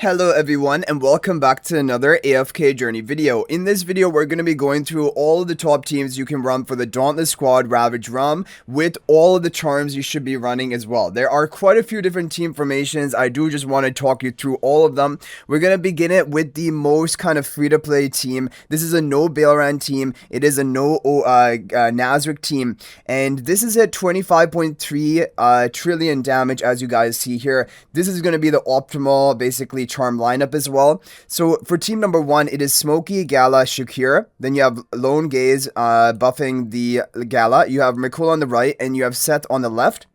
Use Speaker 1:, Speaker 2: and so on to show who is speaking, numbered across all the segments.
Speaker 1: Hello everyone and welcome back to another AFK journey video. In this video we're going to be going through all of the top teams you can run for the Dauntless squad Ravaged run with all of the charms you should be running as well. There are quite a few different team formations. I do just want to talk you through all of them. We're going to begin it with the most kind of free to play team. This is a no Bailran team. It is a no Nazrik team, and this is at 25.3 trillion damage as you guys see here. This is going to be the optimal basically charm lineup as well. So for team number one, it is Smokey, Gala, Shakir. Then you have Lone Gaze buffing the Gala. You have Mikul on the right, and you have Seth on the left.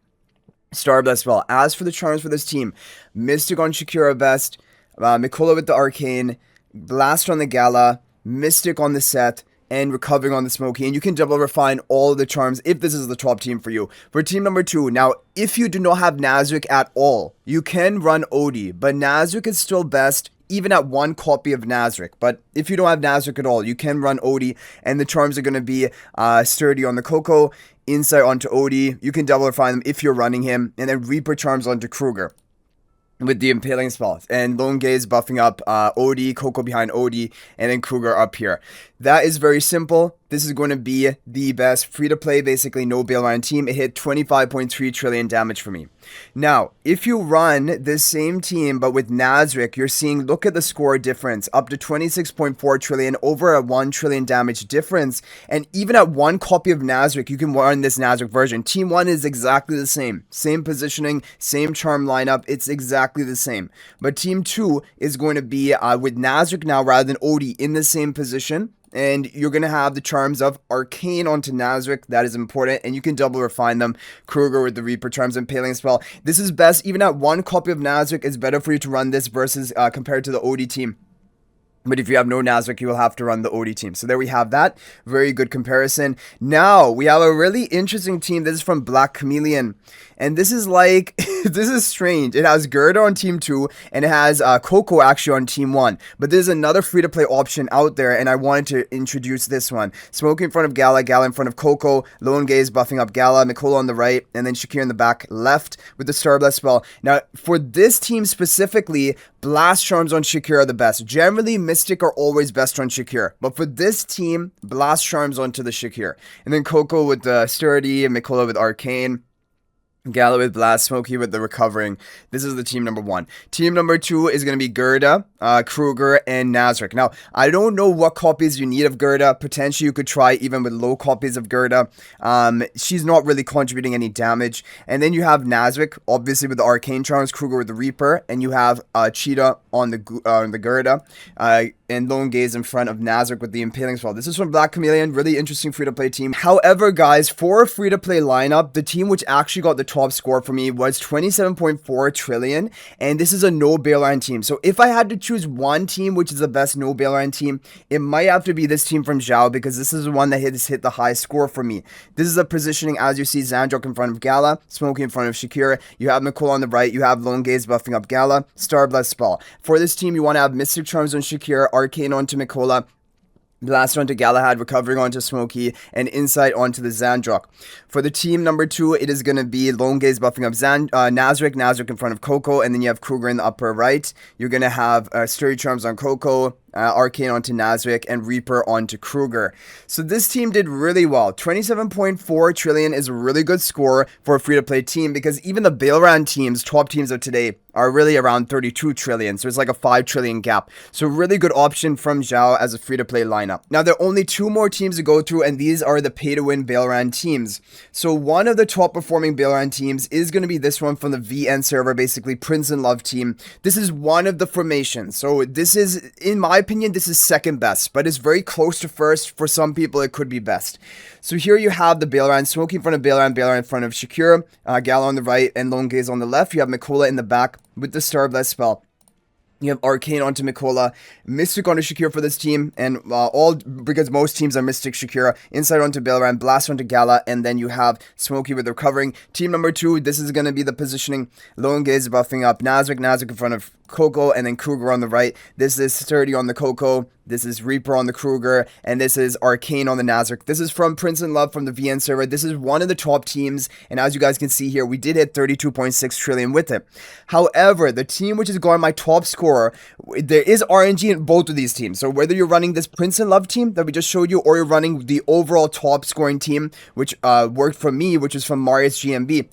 Speaker 1: Starbless as well. As for the charms for this team, Mystic on Shakira best, Mikola with the Arcane, Blast on the Gala, Mystic on the Seth, and Recovering on the Smokey, and you can double refine all of the charms if this is the top team for you. For team number two, now if you do not have Nazrik at all, you can run Odie, but Nazrik is still best even at one copy of Nazrik. But if you don't have Nazrik at all, you can run Odie, and the charms are going to be Sturdy on the Coco, Insight onto Odie, you can double refine them if you're running him, and then Reaper charms onto Kruger with the Impaling spell, and Lone Gaze buffing up Odie, Coco behind Odie, and then Kruger up here. That is very simple. This is going to be the best free-to-play, basically no Bailran team. It hit 25.3 trillion damage for me. Now, if you run this same team, but with Nazrik, you're seeing, look at the score difference, up to 26.4 trillion, over a 1 trillion damage difference. And even at one copy of Nazrik, you can run this Nazrik version. Team 1 is exactly the same. Same positioning, same charm lineup. It's exactly the same. But Team 2 is going to be with Nazrik now rather than Odie in the same position. And you're going to have the charms of Arcane onto Nazrik. That is important. And you can double refine them. Kruger with the Reaper charms and Impaling spell. This is best. Even at one copy of Nazrik, it's better for you to run this versus compared to the Odie team. But if you have no Nazrik, you will have to run the Odie team. So there we have that. Very good comparison. Now, we have a really interesting team. This is from Black Chameleon. And this is like, this is strange. It has Gerda on team 2, and it has Coco actually on team 1. But there's another free-to-play option out there, and I wanted to introduce this one. Smoke in front of Gala, Gala in front of Coco, Lone Gaze buffing up Gala, Mikola on the right, and then Shakir in the back left with the Starbless spell. Now, for this team specifically, Blast charms on Shakir are the best. Generally, Mystic are always best on Shakir. But for this team, Blast charms onto the Shakir. And then Coco with the Sturdy, and Mikola with Arcane, Gala with Blast, Smokey with the Recovering. This is the team number 1. Team number 2 is going to be Gerda, Kruger, and Nazrik. Now, I don't know what copies you need of Gerda. Potentially, you could try even with low copies of Gerda. She's not really contributing any damage. And then you have Nazrik, obviously with the Arcane Charms, Kruger with the Reaper, and you have Cheetah on the Gerda, and Lone Gaze in front of Nazrik with the Impaling spell. This is from Black Chameleon, really interesting free-to-play team. However, guys, for a free-to-play lineup, the team which actually got the top score for me was 27.4 trillion, and this is a no Bailran team. So if I had to choose one team which is the best no Bailran team, it might have to be this team from Zhao, because this is the one that hit the high score for me. This is a positioning, as you see, Zandrok in front of Gala, Smokey in front of Shakira, you have Nicole on the right, you have Lone Gaze buffing up Gala, Starbless spell. For this team, you want to have Mystic Charms on Shakira, Arcane onto Mikola, Blast onto Galahad, Recovering onto Smokey, and Insight onto the Zandrok. For the team number 2, it is going to be Lone Gaze buffing up Nazrik in front of Coco, and then you have Kruger in the upper right. You're going to have Sturdy Charms on Coco, Arcane onto Nazrik, and Reaper onto Kruger. So this team did really well. 27.4 trillion is a really good score for a free-to-play team, because even the Bailran teams, top teams of today, are really around 32 trillion. So it's like a 5 trillion gap. So really good option from Zhao as a free-to-play lineup. Now, there are only 2 more teams to go through, and these are the pay-to-win Bailran teams. So one of the top-performing Bailran teams is going to be this one from the VN server, basically Prince and Love team. This is one of the formations. So this is, in my opinion, this is second best, but it's very close to first. For some people, it could be best. So here you have the Bailran, Smokey in front of Bailran, Bailran in front of Shakira, Gala on the right, and Lone Gaze on the left. You have Mikola in the back with the Starbless spell. You have Arcane onto Mikola, Mystic onto Shakira for this team, and all, because most teams are Mystic Shakira, Insight onto Bailran, Blast onto Gala, and then you have Smokey with the Recovering. Team number 2, this is going to be the positioning. Lone Gaze buffing up Nazrik in front of Coco, and then Kruger on the right. This is Sturdy on the Coco, This is Reaper on the Kruger, and this is Arcane on the Nazrik. This is from Prince and Love from the VN server. This is one of the top teams, and as you guys can see here, we did hit 32.6 trillion with it. However, the team which is going my top scorer, there is RNG in both of these teams. So whether you're running this Prince and Love team that we just showed you, or you're running the overall top scoring team, which worked for me, which is from Marius GMB,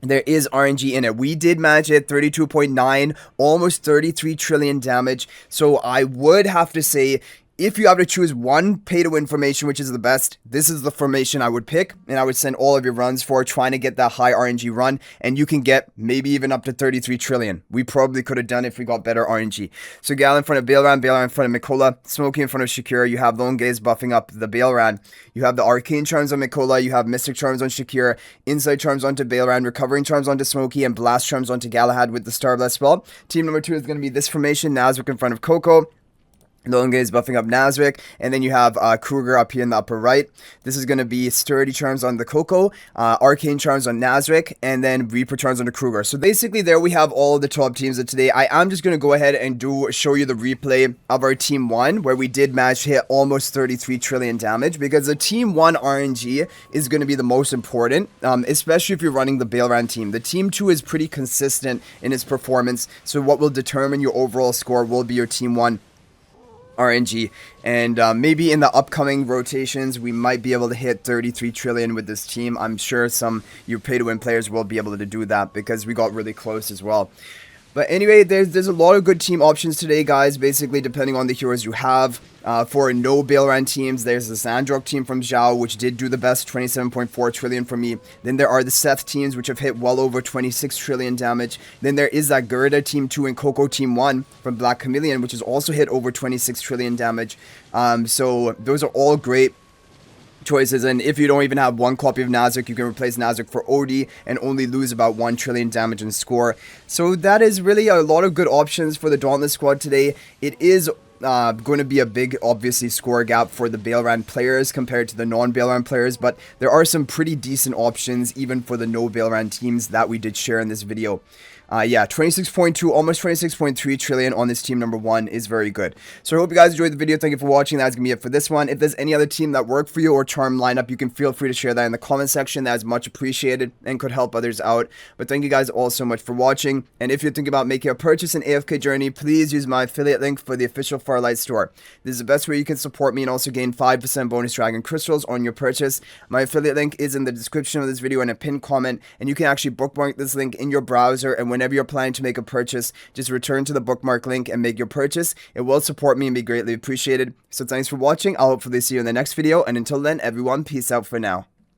Speaker 1: there is RNG in it. We did manage it 32.9, almost 33 trillion damage. So I would have to say, if you have to choose one pay-to-win formation, which is the best, this is the formation I would pick, and I would send all of your runs for trying to get that high RNG run, and you can get maybe even up to 33 trillion. We probably could have done it if we got better RNG. So Gal in front of Bailran, Bailran in front of Mikola, Smokey in front of Shakira, you have Lone Gaze buffing up the Bailran, you have the Arcane Charms on Mikola, you have Mystic Charms on Shakira, Insight Charms onto Bailran, Recovering Charms onto Smokey, and Blast Charms onto Galahad with the Starblast spell. Team number 2 is going to be this formation, Nazrik in front of Coco, Lone Gaze buffing up Nazrik, and then you have Kruger up here in the upper right. This is going to be Sturdy Charms on the Coco, Arcane Charms on Nazrik, and then Reaper Charms on the Kruger. So basically there we have all of the top teams of today. I am just going to go ahead and show you the replay of our Team 1, where we did manage to hit almost 33 trillion damage, because the Team 1 RNG is going to be the most important, especially if you're running the Bailran team. The Team 2 is pretty consistent in its performance, so what will determine your overall score will be your Team 1 RNG, and maybe in the upcoming rotations we might be able to hit 33 trillion with this team. I'm sure some your pay-to-win players will be able to do that because we got really close as well. But anyway, there's a lot of good team options today, guys, basically depending on the heroes you have. For no Bailran teams, there's the Zandrok team from Zhao, which did do the best, 27.4 trillion for me. Then there are the Seth teams, which have hit well over 26 trillion damage. Then there is that Gerda team 2 and Coco team 1 from Black Chameleon, which has also hit over 26 trillion damage. So those are all great choices, and if you don't even have one copy of Nazrik, you can replace Nazrik for Odie and only lose about 1 trillion damage in score. So that is really a lot of good options for the Dauntless squad today. It is going to be a big, obviously, score gap for the Bailran players compared to the non-Bailran players, but there are some pretty decent options even for the no Bailran teams that we did share in this video. Yeah, 26.2, almost 26.3 trillion on this team number 1 is very good. So I hope you guys enjoyed the video. Thank you for watching. That's going to be it for this one. If there's any other team that worked for you or charm lineup, you can feel free to share that in the comment section. That is much appreciated and could help others out. But thank you guys all so much for watching. And if you're thinking about making a purchase in AFK Journey, please use my affiliate link for the official Farlight store. This is the best way you can support me and also gain 5% bonus dragon crystals on your purchase. My affiliate link is in the description of this video and a pinned comment, and you can actually bookmark this link in your browser, and whenever you're planning to make a purchase, just return to the bookmark link and make your purchase. It will support me and be greatly appreciated. So thanks for watching. I'll hopefully see you in the next video, and until then, everyone, peace out for now.